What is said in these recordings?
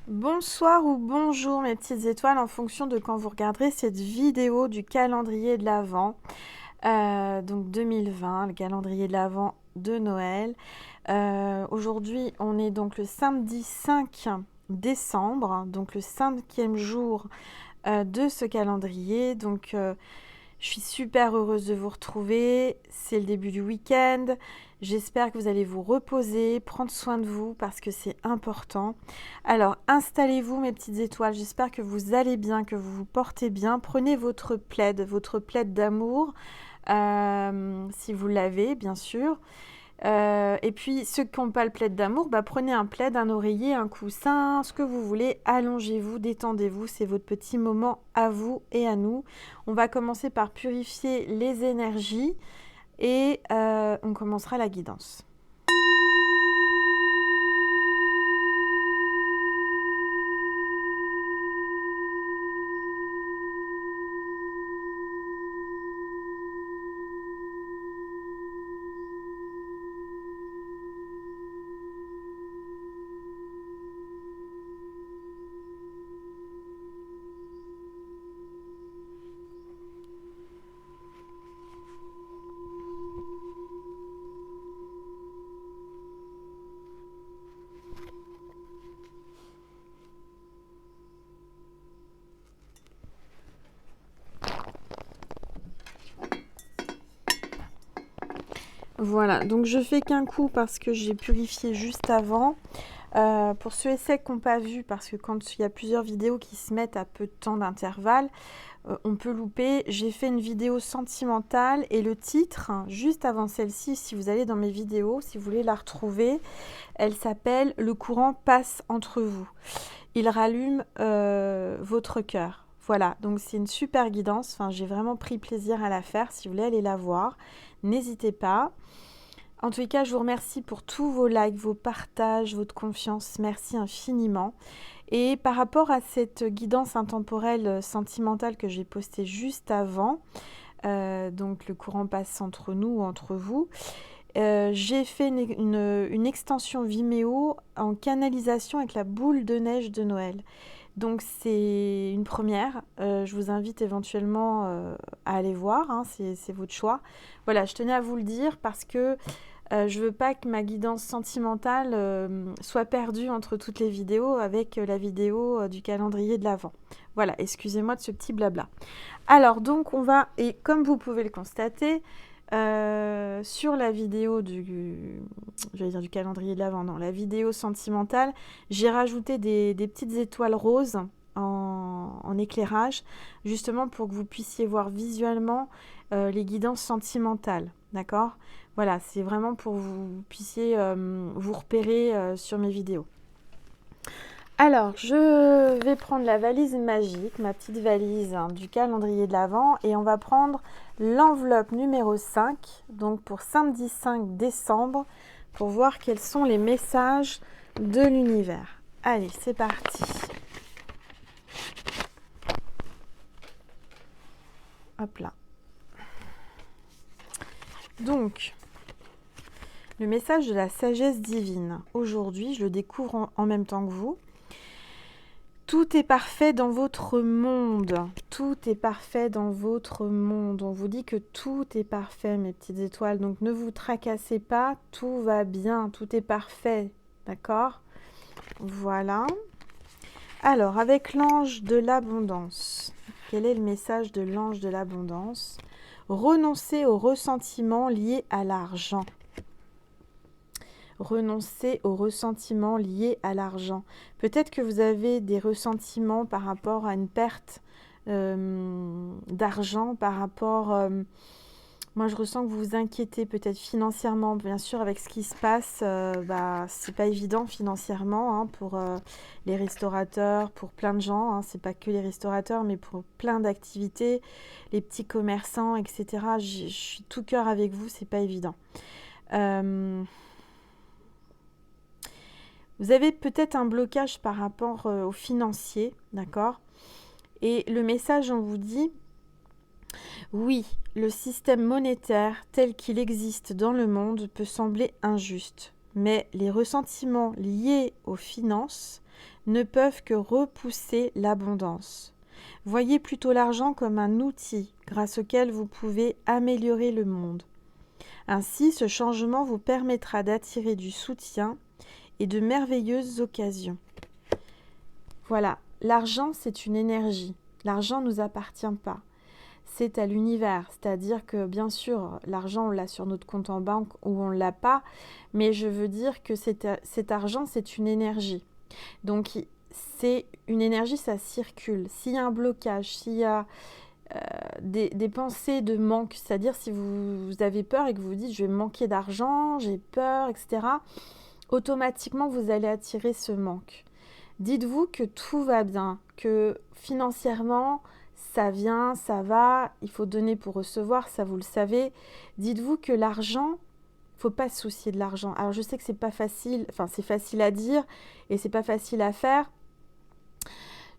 Bonsoir ou bonjour mes petites étoiles en fonction de quand vous regarderez cette vidéo du calendrier de l'Avent, donc 2020, le calendrier de l'Avent de Noël. Aujourd'hui on est donc le samedi 5 décembre, donc le 5e jour de ce calendrier. Donc je suis super heureuse de vous retrouver, c'est le début du week-end. J'espère que vous allez vous reposer, prendre soin de vous parce que c'est important. Alors, installez-vous mes petites étoiles, j'espère que vous allez bien, que vous vous portez bien. Prenez votre plaid d'amour, si vous l'avez, bien sûr. Et puis, ceux qui n'ont pas le plaid d'amour, prenez un plaid, un oreiller, un coussin, ce que vous voulez. Allongez-vous, détendez-vous, c'est votre petit moment à vous et à nous. On va commencer par purifier les énergies et on commencera la guidance. Voilà, donc je fais qu'un coup parce que j'ai purifié juste avant. Pour ceux et celles qui n'ont pas vu, parce que quand il y a plusieurs vidéos qui se mettent à peu de temps d'intervalle, on peut louper. J'ai fait une vidéo sentimentale et le titre, juste avant celle-ci, si vous allez dans mes vidéos, si vous voulez la retrouver, elle s'appelle « Le courant passe entre vous ». Il rallume votre cœur. Voilà, donc c'est une super guidance. Enfin, j'ai vraiment pris plaisir à la faire. Si vous voulez aller la voir, n'hésitez pas. En tous les cas, je vous remercie pour tous vos likes, vos partages, votre confiance. Merci infiniment. Et par rapport à cette guidance intemporelle sentimentale que j'ai postée juste avant, donc le courant passe entre nous ou entre vous, j'ai fait une extension Vimeo en canalisation avec la boule de neige de Noël. Donc c'est une première, je vous invite éventuellement à aller voir, hein, c'est votre choix. Voilà, je tenais à vous le dire parce que je veux pas que ma guidance sentimentale soit perdue entre toutes les vidéos avec la vidéo du calendrier de l'Avent. Voilà, excusez-moi de ce petit blabla. Alors donc on va, et comme vous pouvez le constater, sur la vidéo du calendrier de l'Avent, non, la vidéo sentimentale, j'ai rajouté des petites étoiles roses en éclairage, justement pour que vous puissiez voir visuellement les guidances sentimentales, d'accord? Voilà, c'est vraiment pour que vous puissiez vous repérer sur mes vidéos. Alors, je vais prendre la valise magique, ma petite valise du calendrier de l'Avent, et on va prendre l'enveloppe numéro 5, donc pour samedi 5 décembre, pour voir quels sont les messages de l'univers. Allez, c'est parti. Hop là. Donc, le message de la sagesse divine. Aujourd'hui, je le découvre en même temps que vous. Tout est parfait dans votre monde. Tout est parfait dans votre monde. On vous dit que tout est parfait, mes petites étoiles. Donc ne vous tracassez pas. Tout va bien. Tout est parfait. D'accord? Voilà. Alors, avec l'ange de l'abondance. Quel est le message de l'ange de l'abondance? Renoncez aux ressentiments liés à l'argent. Renoncer aux ressentiments liés à l'argent. Peut-être que vous avez des ressentiments par rapport à une perte d'argent, par rapport... moi, je ressens que vous vous inquiétez peut-être financièrement. Bien sûr, avec ce qui se passe, c'est pas évident financièrement pour les restaurateurs, pour plein de gens. Hein. C'est pas que les restaurateurs, mais pour plein d'activités, les petits commerçants, etc. Je suis tout cœur avec vous, c'est pas évident. Vous avez peut-être un blocage par rapport au financier, d'accord? Et le message, on vous dit, oui, le système monétaire tel qu'il existe dans le monde peut sembler injuste, mais les ressentiments liés aux finances ne peuvent que repousser l'abondance. Voyez plutôt l'argent comme un outil grâce auquel vous pouvez améliorer le monde. Ainsi, ce changement vous permettra d'attirer du soutien et de merveilleuses occasions. Voilà, l'argent, c'est une énergie. L'argent ne nous appartient pas. C'est à l'univers, c'est-à-dire que bien sûr, l'argent, on l'a sur notre compte en banque ou on ne l'a pas, mais je veux dire que cet argent, c'est une énergie. Donc, c'est une énergie, ça circule. S'il y a un blocage, s'il y a des pensées de manque, c'est-à-dire si vous avez peur et que vous vous dites « je vais manquer d'argent, j'ai peur, etc. », automatiquement, vous allez attirer ce manque. Dites-vous que tout va bien, que financièrement, ça vient, ça va, il faut donner pour recevoir, ça vous le savez. Dites-vous que l'argent, il ne faut pas se soucier de l'argent. Alors je sais que c'est pas facile, enfin c'est facile à dire et c'est pas facile à faire.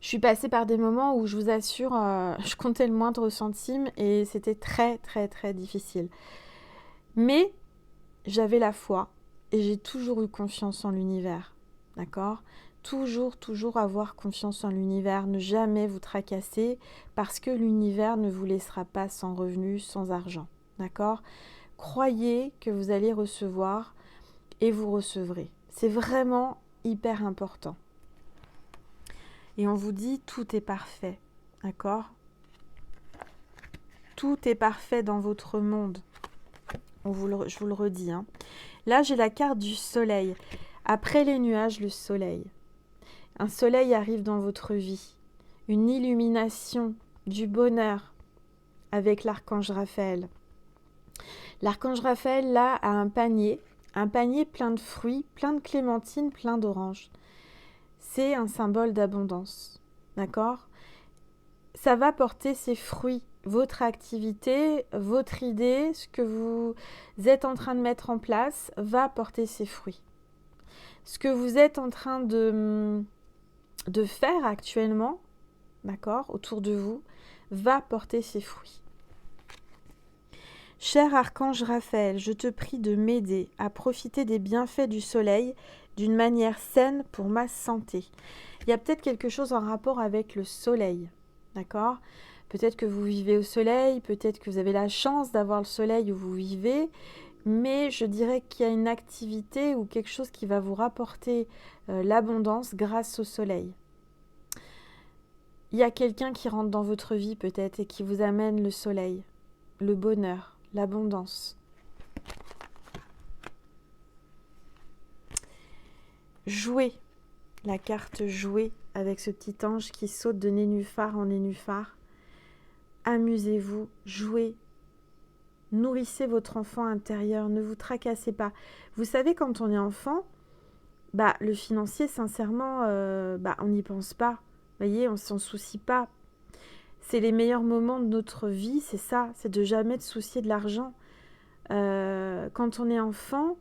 Je suis passée par des moments où je vous assure, je comptais le moindre centime et c'était très très très difficile. Mais j'avais la foi et j'ai toujours eu confiance en l'univers, d'accord ? Toujours avoir confiance en l'univers, ne jamais vous tracasser parce que l'univers ne vous laissera pas sans revenus, sans argent, d'accord ? Croyez que vous allez recevoir et vous recevrez. C'est vraiment hyper important. Et on vous dit tout est parfait, d'accord ? Tout est parfait dans votre monde. Je vous le redis. Hein. Là, j'ai la carte du soleil. Après les nuages, le soleil. Un soleil arrive dans votre vie, une illumination, du bonheur avec l'archange Raphaël. L'archange Raphaël, là, a un panier plein de fruits, plein de clémentines, plein d'oranges. C'est un symbole d'abondance, d'accord ? Ça va porter ses fruits, votre activité, votre idée, ce que vous êtes en train de mettre en place, va porter ses fruits. Ce que vous êtes en train de faire actuellement, d'accord, autour de vous, va porter ses fruits. Cher archange Raphaël, je te prie de m'aider à profiter des bienfaits du soleil d'une manière saine pour ma santé. Il y a peut-être quelque chose en rapport avec le soleil, d'accord ? Peut-être que vous vivez au soleil, peut-être que vous avez la chance d'avoir le soleil où vous vivez, mais je dirais qu'il y a une activité ou quelque chose qui va vous rapporter l'abondance grâce au soleil. Il y a quelqu'un qui rentre dans votre vie peut-être et qui vous amène le soleil, le bonheur, l'abondance. Jouez, la carte jouer avec ce petit ange qui saute de nénuphar en nénuphar. Amusez-vous, jouez. Nourrissez votre enfant intérieur, ne vous tracassez pas. Vous savez, quand on est enfant, le financier, sincèrement, on n'y pense pas. Vous voyez, on ne s'en soucie pas. C'est les meilleurs moments de notre vie, c'est ça, c'est de jamais te soucier de l'argent. Quand on est enfant,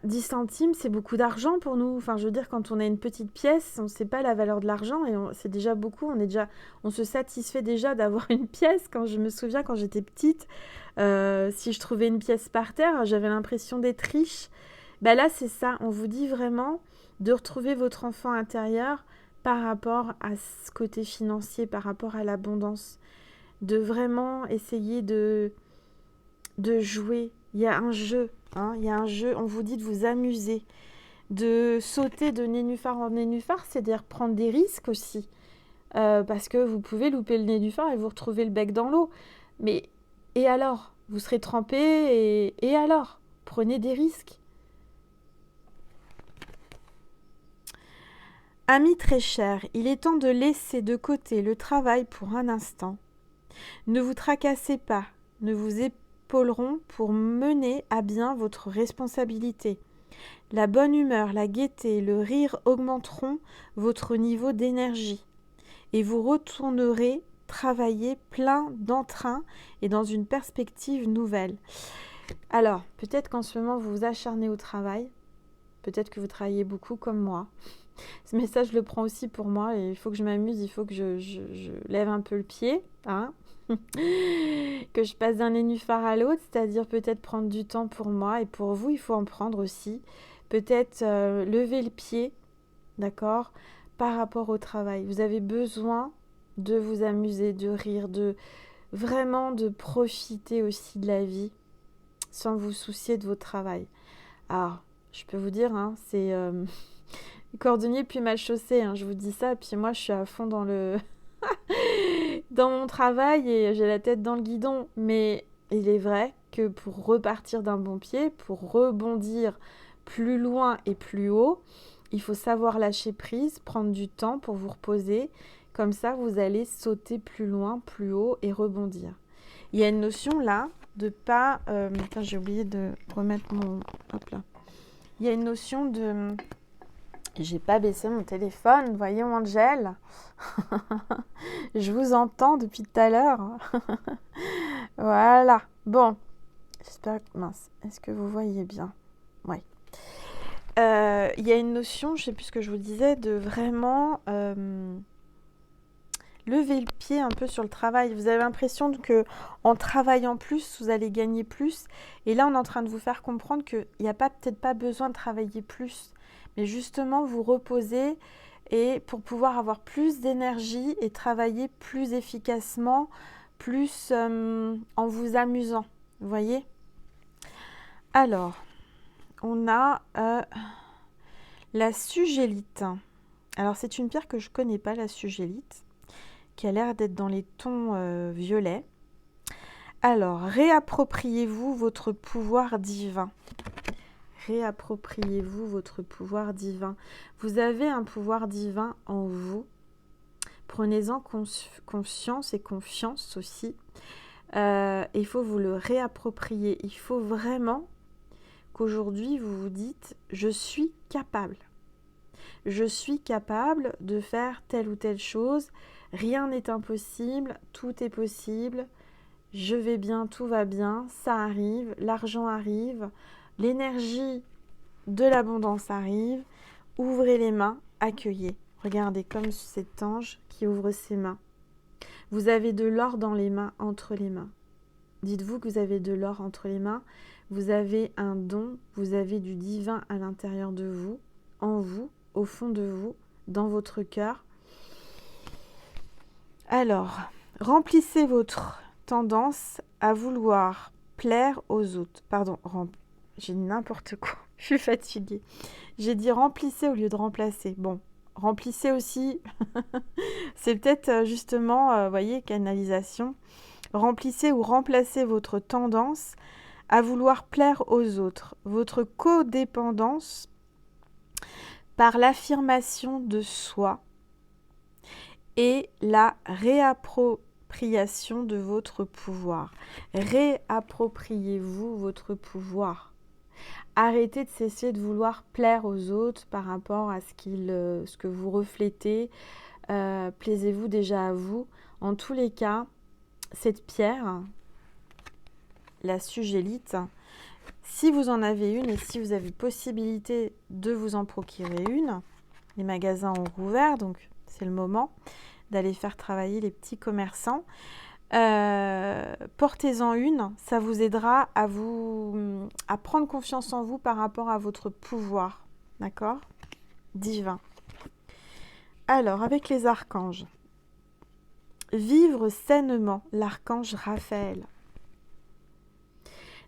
10 centimes, c'est beaucoup d'argent pour nous. Enfin, je veux dire, quand on a une petite pièce, on ne sait pas la valeur de l'argent et c'est déjà beaucoup. On se satisfait déjà d'avoir une pièce. Quand je me souviens, quand j'étais petite, si je trouvais une pièce par terre, j'avais l'impression d'être riche. Là, c'est ça. On vous dit vraiment de retrouver votre enfant intérieur par rapport à ce côté financier, par rapport à l'abondance. De vraiment essayer de jouer. Il y a un jeu. Il y a un jeu, on vous dit de vous amuser, de sauter de nénuphar en nénuphar, c'est-à-dire prendre des risques aussi, parce que vous pouvez louper le nénuphar et vous retrouver le bec dans l'eau. Mais, et alors ? Vous serez trempé et alors ? Prenez des risques. Amis très chers, il est temps de laisser de côté le travail pour un instant. Ne vous tracassez pas, ne vous épauleront pour mener à bien votre responsabilité. La bonne humeur, la gaieté, le rire augmenteront votre niveau d'énergie et vous retournerez travailler plein d'entrain et dans une perspective nouvelle. Alors, peut-être qu'en ce moment vous vous acharnez au travail, peut-être que vous travaillez beaucoup comme moi. Ce message, je le prends aussi pour moi et il faut que je m'amuse, il faut que je lève un peu le pied, que je passe d'un nénuphar à l'autre, c'est-à-dire peut-être prendre du temps pour moi et pour vous, il faut en prendre aussi. Peut-être lever le pied d'accord, par rapport au travail. Vous avez besoin de vous amuser, de rire, de vraiment de profiter aussi de la vie sans vous soucier de votre travail. Alors, je peux vous dire, hein, c'est cordonnier puis mal chaussé, hein, je vous dis ça, puis moi je suis à fond dans le dans mon travail et j'ai la tête dans le guidon. Mais il est vrai que pour repartir d'un bon pied, pour rebondir plus loin et plus haut, il faut savoir lâcher prise, prendre du temps pour vous reposer. Comme ça, vous allez sauter plus loin, plus haut et rebondir. Il y a une notion là de pas... Attends, j'ai oublié de remettre mon... Hop là. Il y a une notion de... J'ai pas baissé mon téléphone, voyons Angèle. Je vous entends depuis tout à l'heure. Voilà. Bon. J'espère que... Mince. Est-ce que vous voyez bien? Oui. Il y a une notion, je sais plus ce que je vous disais, de vraiment lever le pied un peu sur le travail. Vous avez l'impression que en travaillant plus, vous allez gagner plus. Et là, on est en train de vous faire comprendre qu'il n'y a peut-être pas besoin de travailler plus. Mais justement, vous reposer et pour pouvoir avoir plus d'énergie et travailler plus efficacement, plus en vous amusant. Vous voyez? Alors, on a la sugélite. Alors, c'est une pierre que je ne connais pas, la sugélite, qui a l'air d'être dans les tons violets. Alors, réappropriez-vous votre pouvoir divin. Réappropriez-vous votre pouvoir divin. Vous avez un pouvoir divin en vous. Prenez-en conscience et confiance aussi. Il faut vous le réapproprier. Il faut vraiment qu'aujourd'hui vous vous dites « je suis capable ». Je suis capable de faire telle ou telle chose. Rien n'est impossible, tout est possible. Je vais bien, tout va bien, ça arrive, l'argent arrive, l'énergie de l'abondance arrive. Ouvrez les mains, accueillez. Regardez comme cet ange qui ouvre ses mains. Vous avez de l'or dans les mains, entre les mains. Dites-vous que vous avez de l'or entre les mains. Vous avez un don, vous avez du divin à l'intérieur de vous, en vous, au fond de vous, dans votre cœur. Alors, remplissez votre tendance à vouloir plaire aux autres. Pardon, j'ai dit n'importe quoi. Je suis fatiguée. J'ai dit remplissez au lieu de remplacer. Bon, remplissez aussi. C'est peut-être justement, voyez, canalisation. Remplissez ou remplacez votre tendance à vouloir plaire aux autres. Votre codépendance par l'affirmation de soi et la réappropriation de votre pouvoir. Réappropriez-vous votre pouvoir. Arrêtez de cesser de vouloir plaire aux autres par rapport à ce que vous reflétez. Plaisez-vous déjà à vous. En tous les cas, cette pierre, la sugélite, si vous en avez une et si vous avez possibilité de vous en procurer une, les magasins ont rouvert, donc c'est le moment d'aller faire travailler les petits commerçants. Portez-en une, ça vous aidera à prendre confiance en vous par rapport à votre pouvoir, d'accord? Divin. Alors, avec les archanges, vivre sainement, l'archange Raphaël.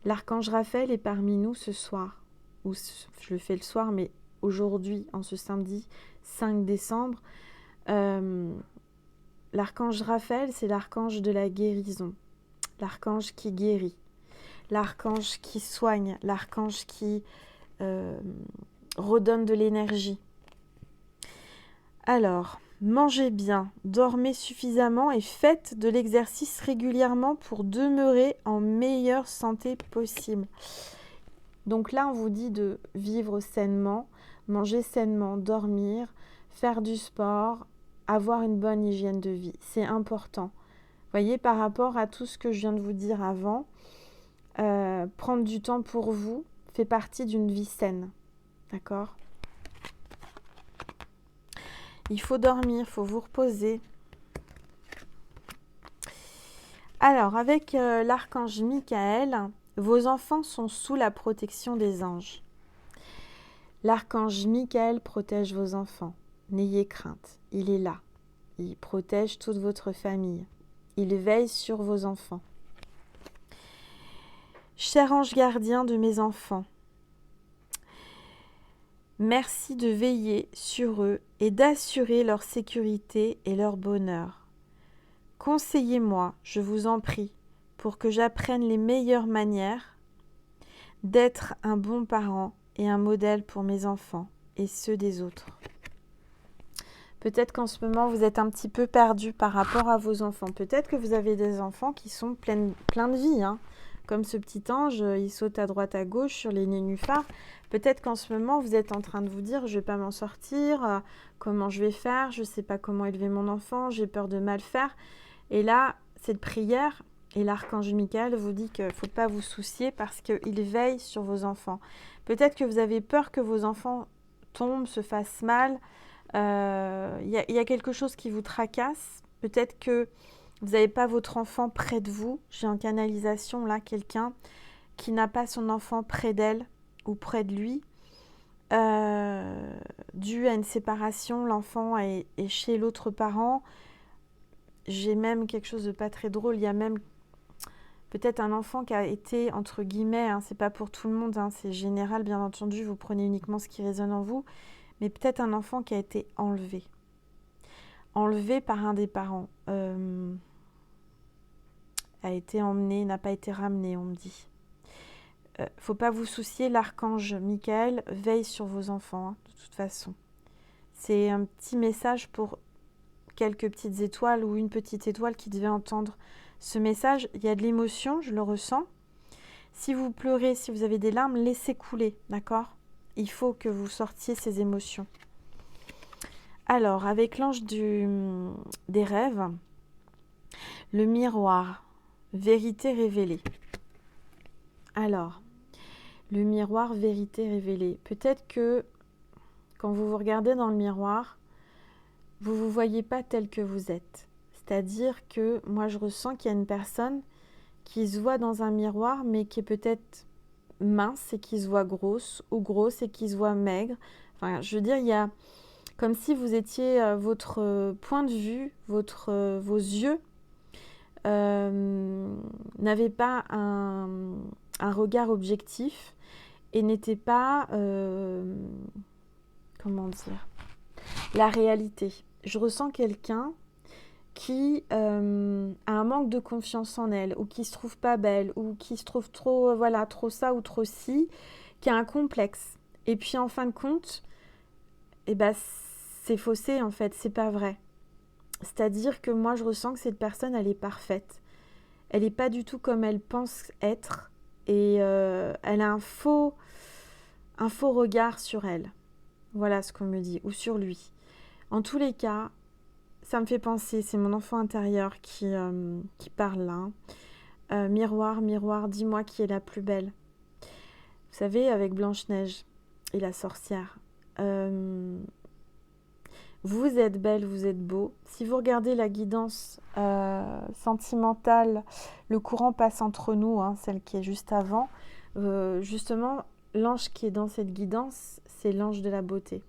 L'archange Raphaël est parmi nous ce soir, ou je le fais le soir, mais aujourd'hui, en ce samedi 5 décembre, l'archange Raphaël, c'est l'archange de la guérison, l'archange qui guérit, l'archange qui soigne, l'archange qui redonne de l'énergie. Alors, mangez bien, dormez suffisamment et faites de l'exercice régulièrement pour demeurer en meilleure santé possible. Donc là, on vous dit de vivre sainement, manger sainement, dormir, faire du sport, avoir une bonne hygiène de vie. C'est important. Vous voyez, par rapport à tout ce que je viens de vous dire avant, prendre du temps pour vous fait partie d'une vie saine. D'accord ? Il faut dormir, il faut vous reposer. Alors, avec l'archange Michael, vos enfants sont sous la protection des anges. L'archange Michael protège vos enfants. N'ayez crainte, il est là. Il protège toute votre famille. Il veille sur vos enfants. Cher ange gardien de mes enfants, merci de veiller sur eux et d'assurer leur sécurité et leur bonheur. Conseillez-moi, je vous en prie, pour que j'apprenne les meilleures manières d'être un bon parent et un modèle pour mes enfants et ceux des autres. Peut-être qu'en ce moment, vous êtes un petit peu perdu par rapport à vos enfants. Peut-être que vous avez des enfants qui sont pleins de vie, hein. Comme ce petit ange, il saute à droite à gauche sur les nénuphars. Peut-être qu'en ce moment, vous êtes en train de vous dire, je ne vais pas m'en sortir, comment je vais faire, je ne sais pas comment élever mon enfant, j'ai peur de mal faire. Et là, cette prière, et l'archange Michael vous dit qu'il ne faut pas vous soucier parce qu'il veille sur vos enfants. Peut-être que vous avez peur que vos enfants tombent, se fassent mal. Il y a quelque chose qui vous tracasse. Peut-être que vous n'avez pas votre enfant près de vous. J'ai en canalisation là quelqu'un qui n'a pas son enfant près d'elle ou près de lui. Dû à une séparation, l'enfant est chez l'autre parent. J'ai même quelque chose de pas très drôle. Il y a même peut-être un enfant qui a été, entre guillemets, hein, c'est pas pour tout le monde, hein, c'est général bien entendu, vous prenez uniquement ce qui résonne en vous, mais peut-être un enfant qui a été enlevé. Enlevé par un des parents. A été emmené, n'a pas été ramené, on me dit. Faut pas vous soucier, l'archange Michael veille sur vos enfants, hein, de toute façon. C'est un petit message pour quelques petites étoiles ou une petite étoile qui devait entendre ce message. Il y a de l'émotion, je le ressens. Si vous pleurez, si vous avez des larmes, laissez couler, d'accord ? Il faut que vous sortiez ces émotions. Alors, avec l'ange des rêves, le miroir, vérité révélée. Alors, le miroir, vérité révélée. Peut-être que quand vous vous regardez dans le miroir, vous ne vous voyez pas tel que vous êtes. C'est-à-dire que moi, je ressens qu'il y a une personne qui se voit dans un miroir, mais qui est peut-être mince et qui se voit grosse, ou grosse et qui se voit maigre. Enfin, je veux dire, il y a comme si vous étiez, votre point de vue, vos yeux n'avaient pas un regard objectif et n'étaient pas, comment dire, la réalité. Je ressens quelqu'un qui a un manque de confiance en elle, ou qui se trouve pas belle, ou qui se trouve trop, voilà, trop ça ou trop ci, qui a un complexe. Et puis en fin de compte, eh ben, c'est faussé en fait, c'est pas vrai. C'est-à-dire que moi je ressens que cette personne, elle est parfaite. Elle n'est pas du tout comme elle pense être, et elle a un faux regard sur elle. Voilà ce qu'on me dit, ou sur lui. En tous les cas, ça me fait penser, c'est mon enfant intérieur qui parle là. Miroir, miroir, dis-moi qui est la plus belle. Vous savez, avec Blanche-Neige et la sorcière. Vous êtes belle, vous êtes beau. Si vous regardez la guidance sentimentale, le courant passe entre nous, hein, celle qui est juste avant. Justement, l'ange qui est dans cette guidance, c'est l'ange de la beauté.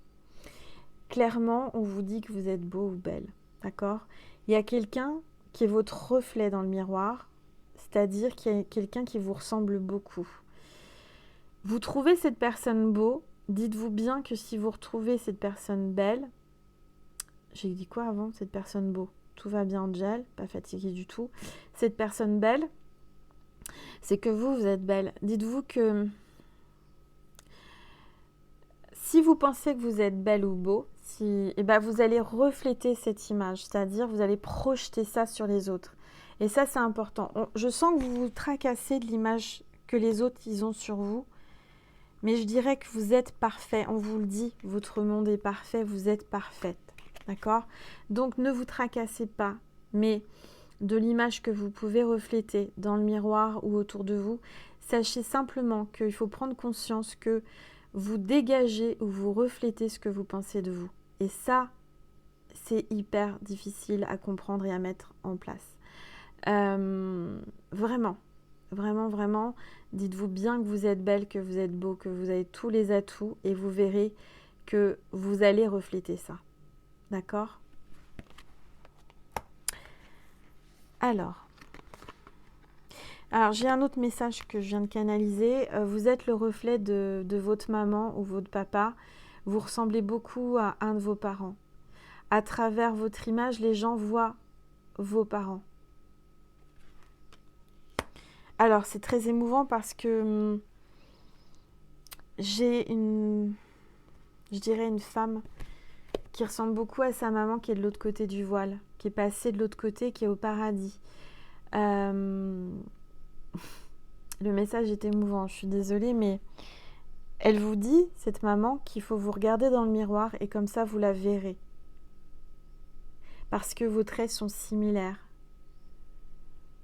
Clairement, on vous dit que vous êtes beau ou belle, d'accord ? Il y a quelqu'un qui est votre reflet dans le miroir, c'est-à-dire qu'il y a quelqu'un qui vous ressemble beaucoup. Vous trouvez cette personne beau, dites-vous bien que si vous retrouvez cette personne belle, j'ai dit quoi avant ? Cette personne beau. Tout va bien, Angel, pas fatiguée du tout. Cette personne belle, c'est que vous êtes belle. Dites-vous que si vous pensez que vous êtes belle ou beau, vous allez refléter cette image, c'est-à-dire vous allez projeter ça sur les autres. Et ça, c'est important. Je sens que vous vous tracassez de l'image que les autres ils ont sur vous, mais je dirais que vous êtes parfait. On vous le dit, votre monde est parfait, vous êtes parfaite. D'accord ? Donc, ne vous tracassez pas, mais de l'image que vous pouvez refléter dans le miroir ou autour de vous, sachez simplement qu'il faut prendre conscience que vous dégagez ou vous reflétez ce que vous pensez de vous. Et ça, c'est hyper difficile à comprendre et à mettre en place. Vraiment, Vraiment, vraiment, dites-vous bien que vous êtes belle, que vous êtes beau, que vous avez tous les atouts et vous verrez que vous allez refléter ça. D'accord? Alors, j'ai un autre message que je viens de canaliser. Vous êtes le reflet de votre maman ou votre papa. Vous ressemblez beaucoup à un de vos parents. À travers votre image, les gens voient vos parents. Alors, c'est très émouvant parce que j'ai je dirais une femme qui ressemble beaucoup à sa maman qui est de l'autre côté du voile, qui est passée de l'autre côté, qui est au paradis. Le message est émouvant, je suis désolée, mais elle vous dit, cette maman, qu'il faut vous regarder dans le miroir et comme ça vous la verrez. Parce que vos traits sont similaires.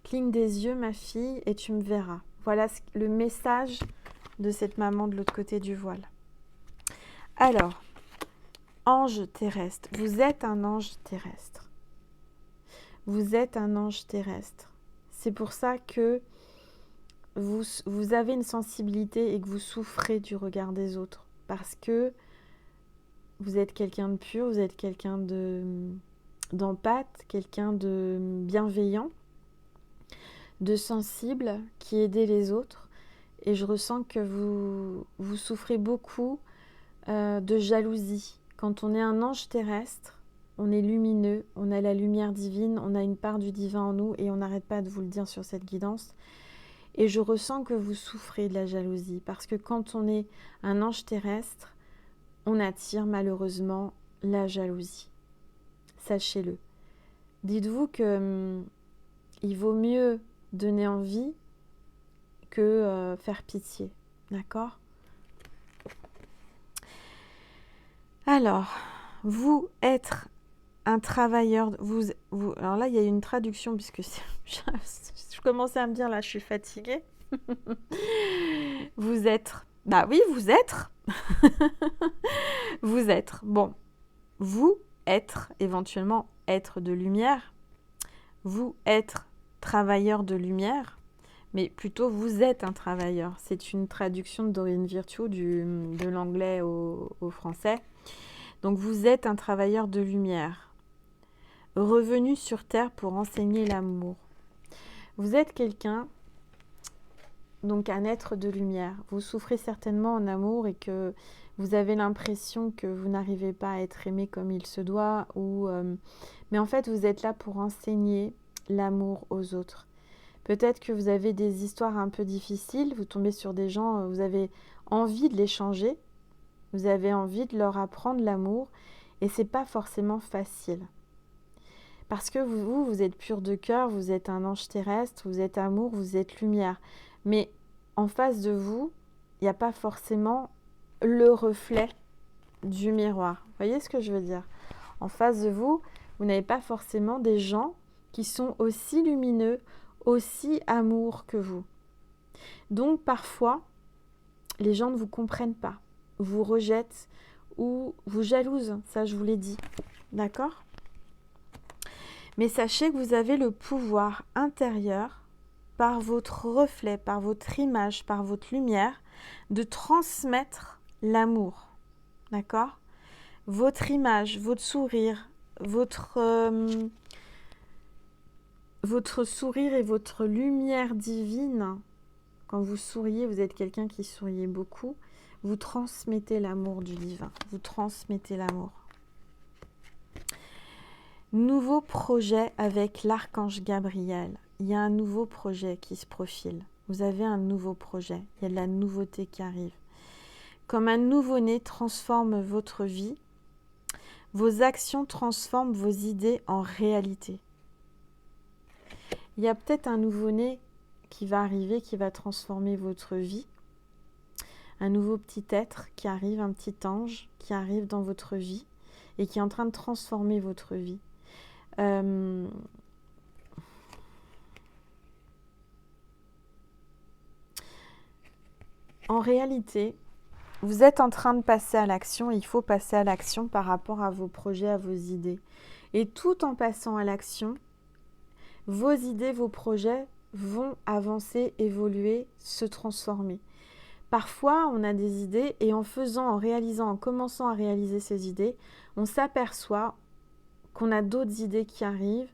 Cligne des yeux, ma fille, et tu me verras. Voilà le message de cette maman de l'autre côté du voile. Alors, ange terrestre. Vous êtes un ange terrestre. Vous êtes un ange terrestre. C'est pour ça que vous avez une sensibilité et que vous souffrez du regard des autres. Parce que vous êtes quelqu'un de pur, vous êtes quelqu'un d'empathe, quelqu'un de bienveillant, de sensible, qui aide les autres. Et je ressens que vous souffrez beaucoup de jalousie. Quand on est un ange terrestre, on est lumineux, on a la lumière divine, on a une part du divin en nous et on n'arrête pas de vous le dire sur cette guidance. Et je ressens que vous souffrez de la jalousie parce que quand on est un ange terrestre, on attire malheureusement la jalousie. Sachez-le. Dites-vous que il vaut mieux donner envie que faire pitié. D'accord ? Alors, vous être un travailleur, alors là il y a une traduction puisque je commençais à me dire là je suis fatiguée. Vous êtes, bah oui vous êtes, vous êtes, bon, vous être, éventuellement être de lumière, vous être travailleur de lumière, mais plutôt vous êtes un travailleur. C'est une traduction de Doreen Virtue de l'anglais au français. Donc vous êtes un travailleur de lumière, revenu sur Terre pour enseigner l'amour. Vous êtes quelqu'un, donc un être de lumière. Vous souffrez certainement en amour et que vous avez l'impression que vous n'arrivez pas à être aimé comme il se doit. Mais en fait, vous êtes là pour enseigner l'amour aux autres. Peut-être que vous avez des histoires un peu difficiles, vous tombez sur des gens, vous avez envie de les changer, vous avez envie de leur apprendre l'amour et c'est pas forcément facile. Parce que vous êtes pur de cœur, vous êtes un ange terrestre, vous êtes amour, vous êtes lumière. Mais en face de vous, il n'y a pas forcément le reflet du miroir. Vous voyez ce que je veux dire ? En face de vous, vous n'avez pas forcément des gens qui sont aussi lumineux, aussi amour que vous. Donc parfois, les gens ne vous comprennent pas, vous rejettent ou vous jalousent, ça je vous l'ai dit, d'accord ? Mais sachez que vous avez le pouvoir intérieur, par votre reflet, par votre image, par votre lumière, de transmettre l'amour, d'accord ? Votre image, votre sourire, votre sourire et votre lumière divine, quand vous souriez, vous êtes quelqu'un qui souriez beaucoup, vous transmettez l'amour du divin, vous transmettez l'amour. Nouveau projet avec l'archange Gabriel. Il y a un nouveau projet qui se profile. Vous avez un nouveau projet, il y a de la nouveauté qui arrive. Comme un nouveau-né transforme votre vie, vos actions transforment vos idées en réalité. Il y a peut-être un nouveau-né qui va arriver, qui va transformer votre vie. Un nouveau petit être qui arrive, un petit ange qui arrive dans votre vie et qui est en train de transformer votre vie. En réalité, vous êtes en train de passer à l'action et il faut passer à l'action par rapport à vos projets, à vos idées. Et tout en passant à l'action, vos idées, vos projets vont avancer, évoluer, se transformer. Parfois, on a des idées et en faisant, en réalisant, en commençant à réaliser ces idées, on s'aperçoit qu'on a d'autres idées qui arrivent,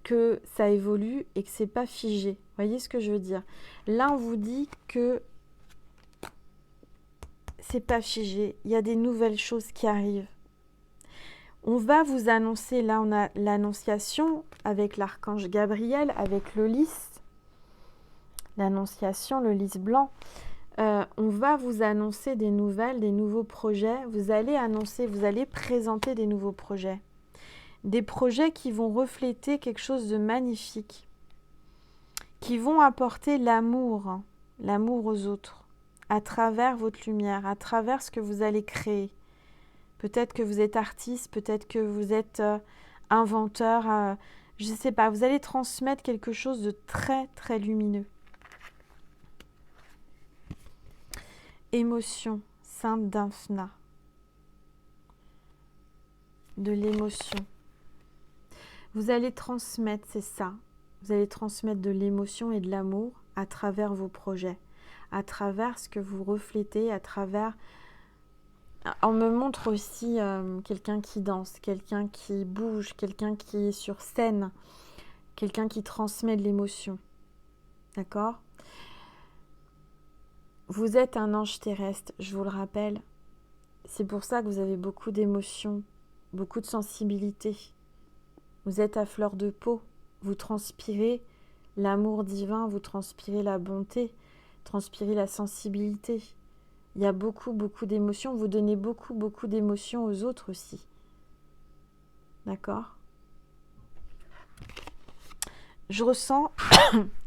que ça évolue et que c'est pas figé. Vous voyez ce que je veux dire? Là, on vous dit que c'est pas figé. Il y a des nouvelles choses qui arrivent. On va vous annoncer, là, on a l'annonciation avec l'archange Gabriel, avec le lys. L'annonciation, le lys blanc. On va vous annoncer des nouvelles, des nouveaux projets. Vous allez annoncer, vous allez présenter des nouveaux projets. Des projets qui vont refléter quelque chose de magnifique, qui vont apporter l'amour, l'amour aux autres, à travers votre lumière, à travers ce que vous allez créer. Peut-être que vous êtes artiste, peut-être que vous êtes inventeur, je ne sais pas, vous allez transmettre quelque chose de très, très lumineux. Émotion, Sainte Dymphna. De l'émotion. Vous allez transmettre, c'est ça. Vous allez transmettre de l'émotion et de l'amour à travers vos projets, à travers ce que vous reflétez, à travers... On me montre aussi quelqu'un qui danse, quelqu'un qui bouge, quelqu'un qui est sur scène, quelqu'un qui transmet de l'émotion. D'accord ? Vous êtes un ange terrestre, je vous le rappelle. C'est pour ça que vous avez beaucoup d'émotions, beaucoup de sensibilité. Vous êtes à fleur de peau, vous transpirez l'amour divin, vous transpirez la bonté, transpirez la sensibilité. Il y a beaucoup, beaucoup d'émotions. Vous donnez beaucoup, beaucoup d'émotions aux autres aussi. D'accord ? Je ressens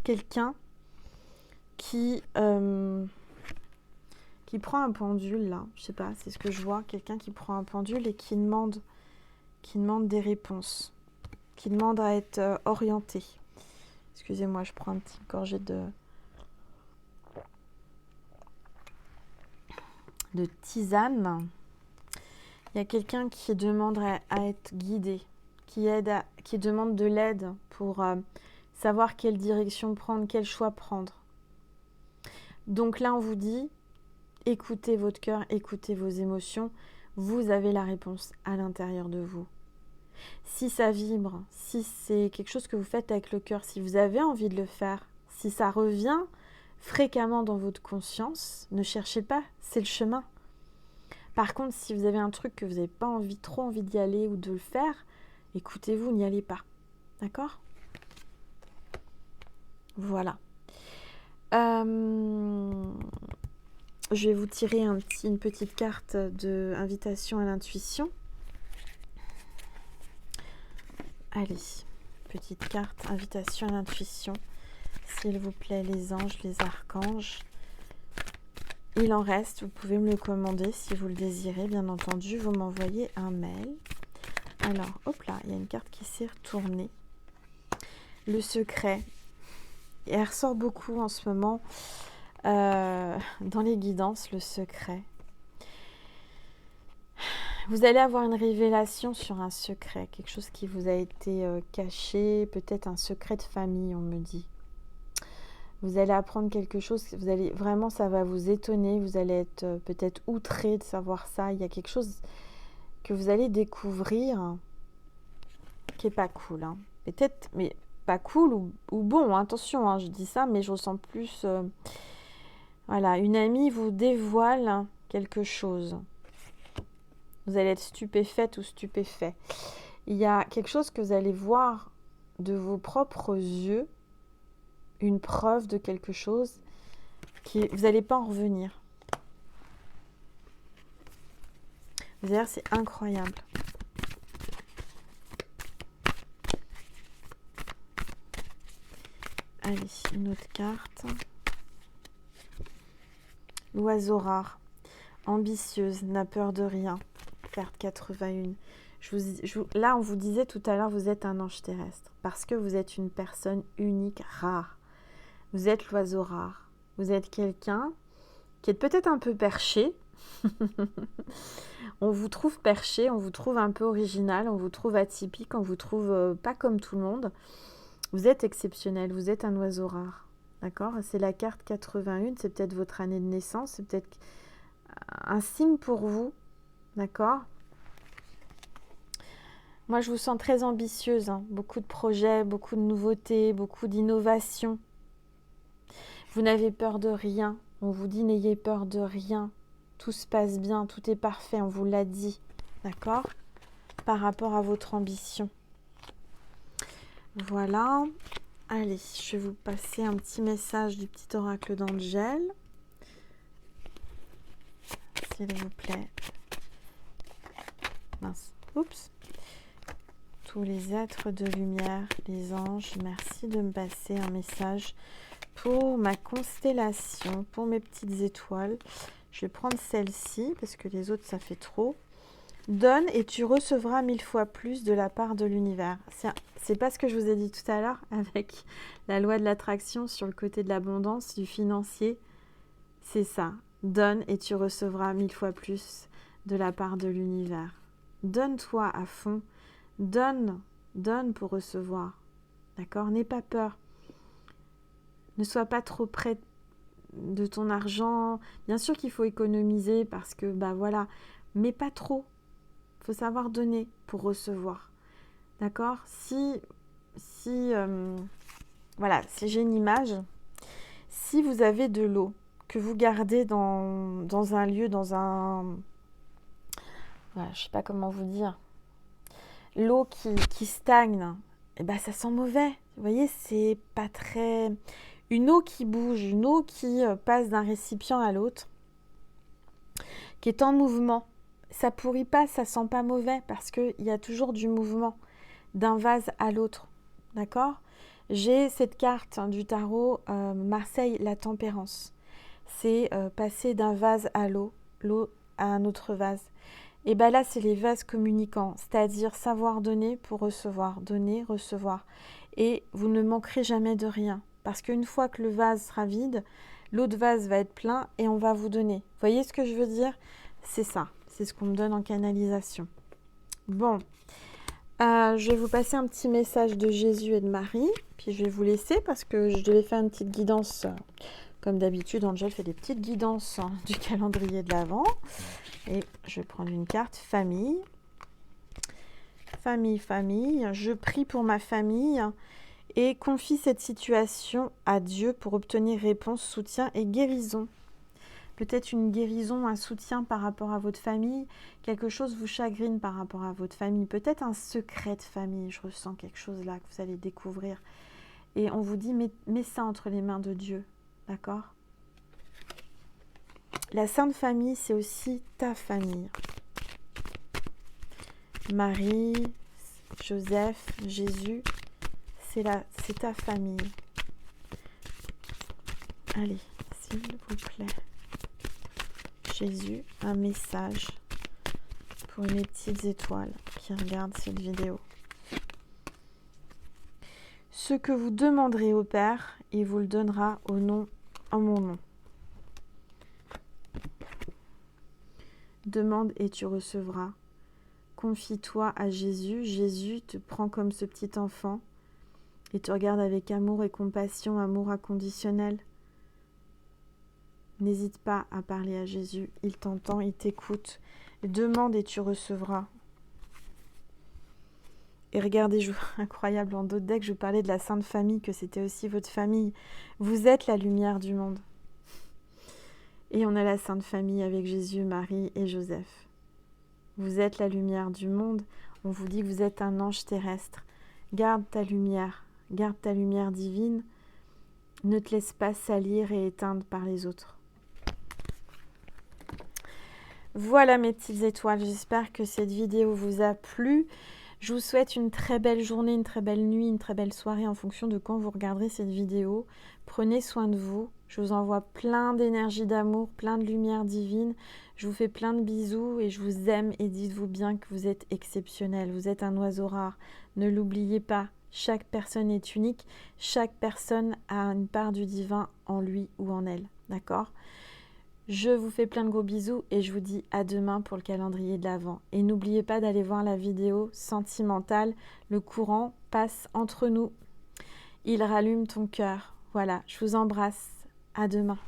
quelqu'un qui prend un pendule, là. Je sais pas, c'est ce que je vois. Quelqu'un qui prend un pendule et qui demande des réponses. Qui demande à être orienté. Excusez-moi, je prends un petit gorgée de tisane. Il y a quelqu'un qui demande à être guidé, qui demande de l'aide pour savoir quelle direction prendre, quel choix prendre. Donc là, on vous dit, écoutez votre cœur, écoutez vos émotions. Vous avez la réponse à l'intérieur de vous. Si ça vibre, si c'est quelque chose que vous faites avec le cœur, si vous avez envie de le faire, si ça revient fréquemment dans votre conscience, ne cherchez pas, c'est le chemin. Par contre, si vous avez un truc que vous n'avez pas trop envie d'y aller ou de le faire, écoutez-vous, n'y allez pas. D'accord ? Voilà. Je vais vous tirer une petite carte d'invitation à l'intuition. Allez, petite carte, invitation à l'intuition. S'il vous plaît, les anges, les archanges. Il en reste, vous pouvez me le commander si vous le désirez, bien entendu. Vous m'envoyez un mail. Alors, hop là, il y a une carte qui s'est retournée. Le secret. Et elle ressort beaucoup en ce moment dans les guidances, le secret. Vous allez avoir une révélation sur un secret, quelque chose qui vous a été caché, peut-être un secret de famille, on me dit. Vous allez apprendre quelque chose, vraiment, ça va vous étonner, vous allez être peut-être outré de savoir ça. Il y a quelque chose que vous allez découvrir qui n'est pas cool. Hein. Peut-être, mais pas cool ou bon, hein, attention, hein, je dis ça, mais je ressens plus... voilà, une amie vous dévoile quelque chose. Vous allez être stupéfaite ou stupéfait. Il y a quelque chose que vous allez voir de vos propres yeux, une preuve de quelque chose, vous n'allez pas en revenir. Vous allez dire, c'est incroyable. Allez, une autre carte. L'oiseau rare, ambitieuse, n'a peur de rien. Carte 81. Là, on vous disait tout à l'heure, vous êtes un ange terrestre. Parce que vous êtes une personne unique, rare. Vous êtes l'oiseau rare. Vous êtes quelqu'un qui est peut-être un peu perché. On vous trouve perché, on vous trouve un peu original, on vous trouve atypique, on vous trouve pas comme tout le monde. Vous êtes exceptionnel, vous êtes un oiseau rare. D'accord? C'est la carte 81, c'est peut-être votre année de naissance, c'est peut-être un signe pour vous. D'accord? Moi, je vous sens très ambitieuse. Hein. Beaucoup de projets, beaucoup de nouveautés, beaucoup d'innovations. Vous n'avez peur de rien. On vous dit n'ayez peur de rien. Tout se passe bien, tout est parfait, on vous l'a dit. D'accord? Par rapport à votre ambition. Voilà. Allez, je vais vous passer un petit message du petit oracle d'Angel. S'il vous plaît. Mince. Oups. Tous les êtres de lumière, les anges, merci de me passer un message pour ma constellation, pour mes petites étoiles. Je vais prendre celle-ci parce que les autres, ça fait trop. Donne et tu recevras 1000 fois plus de la part de l'univers. C'est pas ce que je vous ai dit tout à l'heure avec la loi de l'attraction sur le côté de l'abondance, du financier. C'est ça. Donne et tu recevras 1000 fois plus de la part de l'univers. Donne-toi à fond. Donne pour recevoir. D'accord? N'aie pas peur. Ne sois pas trop près de ton argent. Bien sûr qu'il faut économiser parce que, bah voilà, mais pas trop. Il faut savoir donner pour recevoir. D'accord? Voilà, si j'ai une image, si vous avez de l'eau que vous gardez dans un lieu, voilà, je sais pas comment vous dire, l'eau qui stagne, eh ben ça sent mauvais. Vous voyez, c'est pas très... Une eau qui bouge, une eau qui passe d'un récipient à l'autre, qui est en mouvement, ça pourrit pas, ça sent pas mauvais parce qu'il y a toujours du mouvement d'un vase à l'autre. D'accord? J'ai cette carte du tarot Marseille, la tempérance. C'est passer d'un vase à l'eau à un autre vase. Et bien là, c'est les vases communicants, c'est-à-dire savoir donner pour recevoir, donner, recevoir. Et vous ne manquerez jamais de rien. Parce qu'une fois que le vase sera vide, l'autre vase va être plein et on va vous donner. Vous voyez ce que je veux dire? C'est ça, c'est ce qu'on me donne en canalisation. Bon, je vais vous passer un petit message de Jésus et de Marie, puis je vais vous laisser parce que je devais faire une petite guidance. Comme d'habitude, Angel fait des petites guidances du calendrier de l'Avent. Et je vais prendre une carte famille. Famille. Je prie pour ma famille et confie cette situation à Dieu pour obtenir réponse, soutien et guérison. Peut-être une guérison, un soutien par rapport à votre famille. Quelque chose vous chagrine par rapport à votre famille. Peut-être un secret de famille. Je ressens quelque chose là que vous allez découvrir. Et on vous dit, mets ça entre les mains de Dieu. D'accord? La Sainte Famille, c'est aussi ta famille. Marie, Joseph, Jésus, c'est ta famille. Allez, s'il vous plaît. Jésus, un message pour mes petites étoiles qui regardent cette vidéo. Ce que vous demanderez au Père, il vous le donnera en mon nom. Demande et tu recevras. Confie-toi à Jésus. Jésus te prend comme ce petit enfant et te regarde avec amour et compassion, amour inconditionnel. N'hésite pas à parler à Jésus. Il t'entend, il t'écoute. Demande et tu recevras. Et regardez, incroyable, en d'autres decks, je parlais de la Sainte Famille, que c'était aussi votre famille. Vous êtes la lumière du monde. Et on a la Sainte Famille avec Jésus, Marie et Joseph. Vous êtes la lumière du monde. On vous dit que vous êtes un ange terrestre. Garde ta lumière divine. Ne te laisse pas salir et éteindre par les autres. Voilà mes petites étoiles, j'espère que cette vidéo vous a plu. Je vous souhaite une très belle journée, une très belle nuit, une très belle soirée en fonction de quand vous regarderez cette vidéo. Prenez soin de vous. Je vous envoie plein d'énergie d'amour, plein de lumière divine. Je vous fais plein de bisous et je vous aime et dites-vous bien que vous êtes exceptionnel. Vous êtes un oiseau rare. Ne l'oubliez pas. Chaque personne est unique. Chaque personne a une part du divin en lui ou en elle. D'accord ? Je vous fais plein de gros bisous et je vous dis à demain pour le calendrier de l'Avent. Et n'oubliez pas d'aller voir la vidéo sentimentale. Le courant passe entre nous. il rallume ton cœur. Voilà, je vous embrasse. À demain.